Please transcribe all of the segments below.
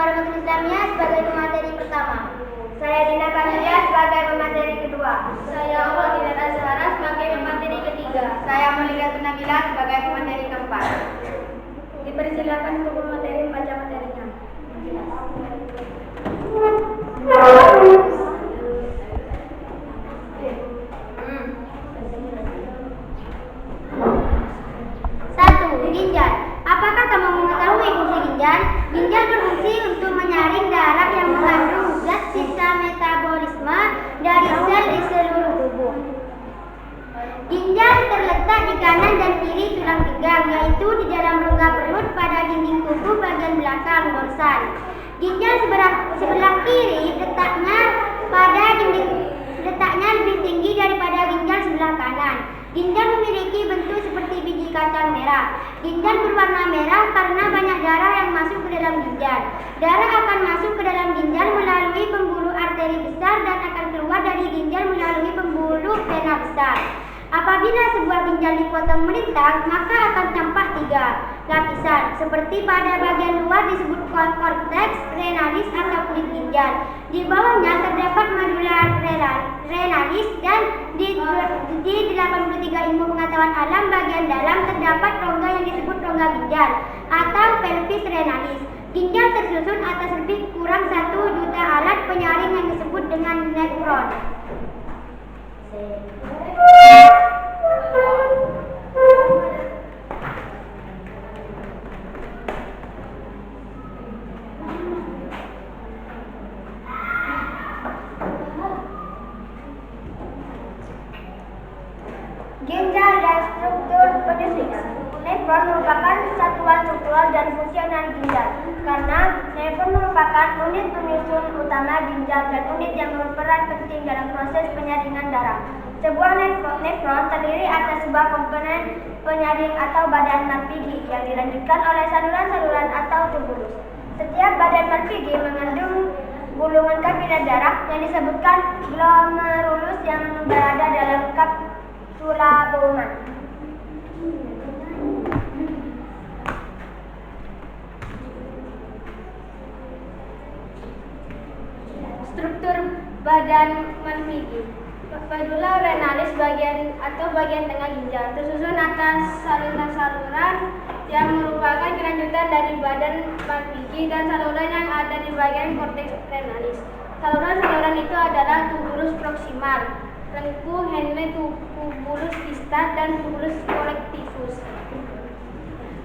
Warahmatullahi Islamiyah sebagai pemateri pertama. Saya Dina Kamilia sebagai pemateri kedua. Saya Aurel Dina Azhara sebagai pemateri ketiga. Saya Maulida Nabila sebagai pemateri keempat. Dipersilakan untuk pemateri membaca materinya. Ginjal. Apakah kamu mengetahui fungsi ginjal? Ginjal berfungsi untuk menyaring darah yang mengandung zat sisa metabolisme dari sel di seluruh tubuh. Ginjal terletak di kanan dan kiri tulang pinggang, yaitu di dalam rongga perut pada dinding tubuh bagian belakang dorsal. Ginjal sebelah kiri letaknya lebih tinggi daripada ginjal sebelah kanan. Ginjal memiliki bentuk seperti biji kacang merah. Ginjal berwarna merah karena banyak darah yang masuk ke dalam ginjal. Darah akan masuk ke dalam ginjal melalui pembuluh arteri besar dan akan keluar dari ginjal melalui pembuluh vena besar. Apabila sebuah ginjal dipotong melintang, maka akan tampak 3 lapisan. Seperti pada bagian luar disebut korteks renalis atau kulit ginjal. Di bawahnya terdapat medula renalis dan di 83 ilmu pengetahuan alam bagian dalam terdapat rongga yang disebut rongga ginjal atau pelvis renalis. Ginjal tersusun atas lebih kurang 1 juta alat penyaring yang disebut dengan nefron. Ginjal dan struktur penyusunan. Nefron merupakan satuan struktural dan fungsional ginjal karena nefron merupakan unit penyusun utama ginjal dan unit yang berperan penting dalam proses penyaringan darah. Sebuah nefron terdiri atas sebuah komponen penyaring atau badan Malpighi yang dilanjutkan oleh saluran-saluran atau tubulus. Setiap badan Malpighi mengandung gulungan kapiler darah yang disebutkan glomerulus yang berada dalam kapsula Bowman. Struktur badan Malpighi. Medula renalis bagian tengah ginjal tersusun atas saluran-saluran yang merupakan kelanjutan dari badan Malpighi dan saluran yang ada di bagian korteks renalis. Saluran-saluran itu adalah tubulus proksimal, lengku, Henle, tubulus dista, dan tubulus collectivus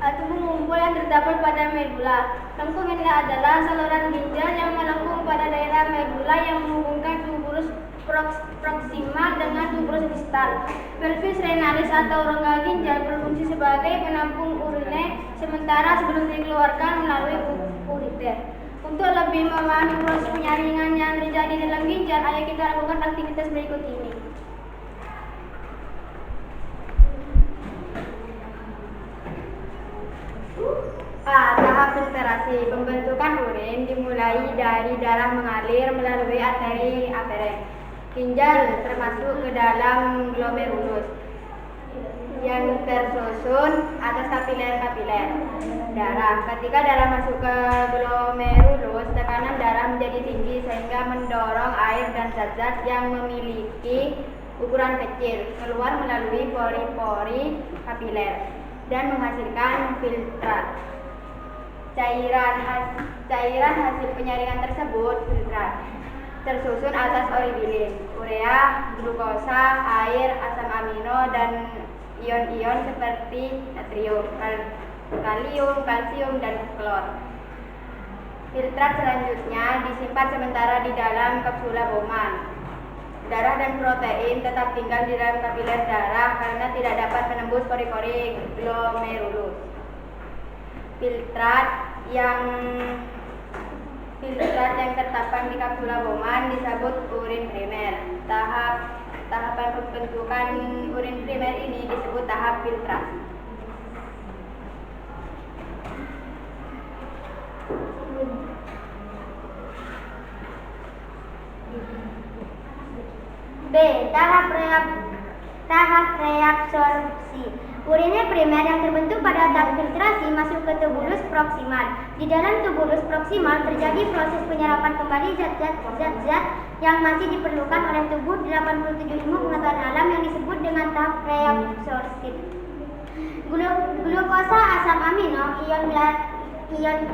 atau pengumpul yang terdapat pada medula. Lengkung Henle adalah saluran ginjal yang melengkung pada daerah medula yang menghubungkan tubulus proksimal dengan tubulus distal. Pelvis renalis atau rongga ginjal berfungsi sebagai penampung urine sementara sebelum dikeluarkan melalui ureter. Untuk lebih memahami proses penyaringan yang terjadi dalam ginjal, ayo kita lakukan aktivitas berikut ini. Tahap filtrasi. Pembentukan urin dimulai dari darah mengalir melalui arteri aferens ginjal termasuk ke dalam glomerulus yang tersusun atas kapiler-kapiler darah. Ketika darah masuk ke glomerulus, tekanan darah menjadi tinggi sehingga mendorong air dan zat-zat yang memiliki ukuran kecil keluar melalui pori-pori kapiler dan menghasilkan filtrat. Cairan hasil penyaringan tersebut filtrat tersusun atas origilin, urea, glukosa, air, asam amino, dan ion-ion seperti natrium, kalium, kalsium, dan klor. Filtrat selanjutnya disimpan sementara di dalam kapsula Bowman. Darah dan protein tetap tinggal di dalam kapiler darah karena tidak dapat menembus pori-pori glomerulus. Filtrat yang tertampang di kapsula Bowman disebut urin primer. Tahapan pembentukan urin primer ini disebut tahap filtrasi. B. Tahap reabsorpsi. Urine primer yang terbentuk pada tahap filtrasi masuk ke tubulus proksimal. Di dalam tubulus proksimal terjadi proses penyerapan kembali zat-zat yang masih diperlukan oleh tubuh 87 ilmu pengetahuan alam yang disebut dengan tahap reabsorpsi. Glukosa, asam amino, ion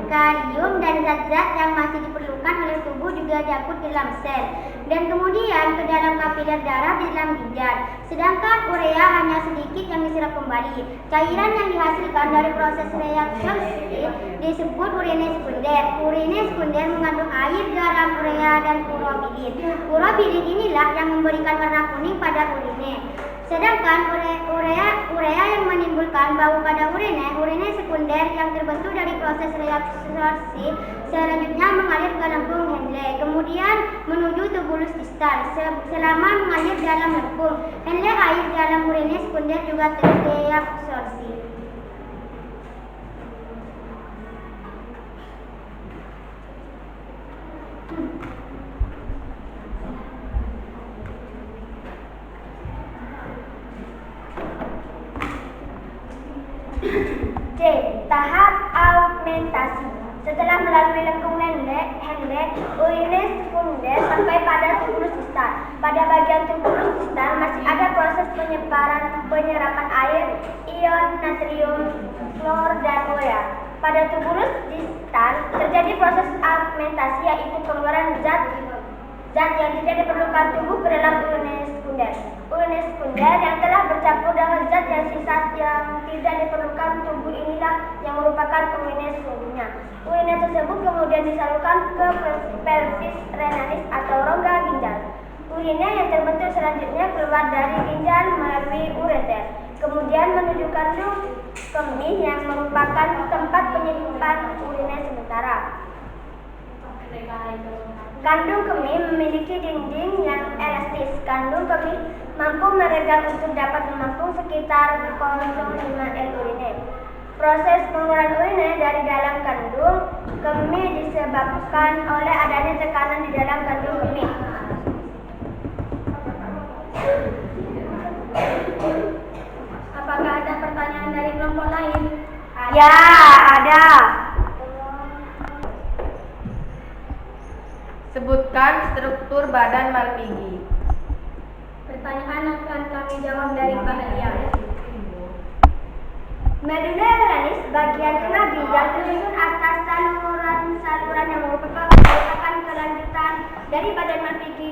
kalium, dan zat-zat yang masih diperlukan oleh tubuh juga diangkut ke dalam sel dan kemudian ke dalam kapiler darah di dalam ginjal. Sedangkan urea hanya sedikit yang diserap kembali. Cairan yang dihasilkan dari proses reabsorpsi disebut urine sekunder. Urine sekunder mengandung air, garam, urea, dan urobilin. Urobilin inilah yang memberikan warna kuning pada urine. Sedangkan urea yang menimbulkan bau pada urine sekunder yang terbentuk dari proses reabsorpsi selanjutnya mengalir ke lempung Henle, kemudian menuju tubulus distal. Selama mengalir dalam lempung Henle, air dalam urine sekunder juga terreabsorpsi. C. Tahap augmentasi. Setelah melalui lempung Henle, urine sekunder sampai pada tubulus distal. Pada bagian tubulus distal masih ada proses penyerapan air, ion natrium, klor, dan urea. Pada tubulus distal terjadi proses augmentasi, yaitu pengeluaran zat yang tidak diperlukan tubuh ke dalam urine sekunder. Urine sekunder yang telah bercampur dengan zat yang sisa yang tidak diperlukan tubuh inilah yang merupakan urine sekundernya. Urine tersebut kemudian disalurkan ke pelvis renalis atau rongga ginjal. Urine yang terbentuk selanjutnya keluar dari ginjal melalui ureter, kemudian menuju kandung kemih yang merupakan tempat penyimpan urine sementara. Kandung kemih memiliki dinding yang elastis. Kandung kemih mampu meredam untuk dapat menampung sekitar 0,5 L urine. Proses pengeluaran urine dari dalam kandung kemih disebabkan oleh adanya tekanan di dalam kandung kemih. Apakah ada pertanyaan dari kelompok lain? Ya, ada. Sebutkan struktur badan Malpighi. Pertanyaan akan kami jawab dari keahlian. Medula renalis bagian tengah ginjal tersusun atas saluran yang merupakan kelanjutan dari badan Malpighi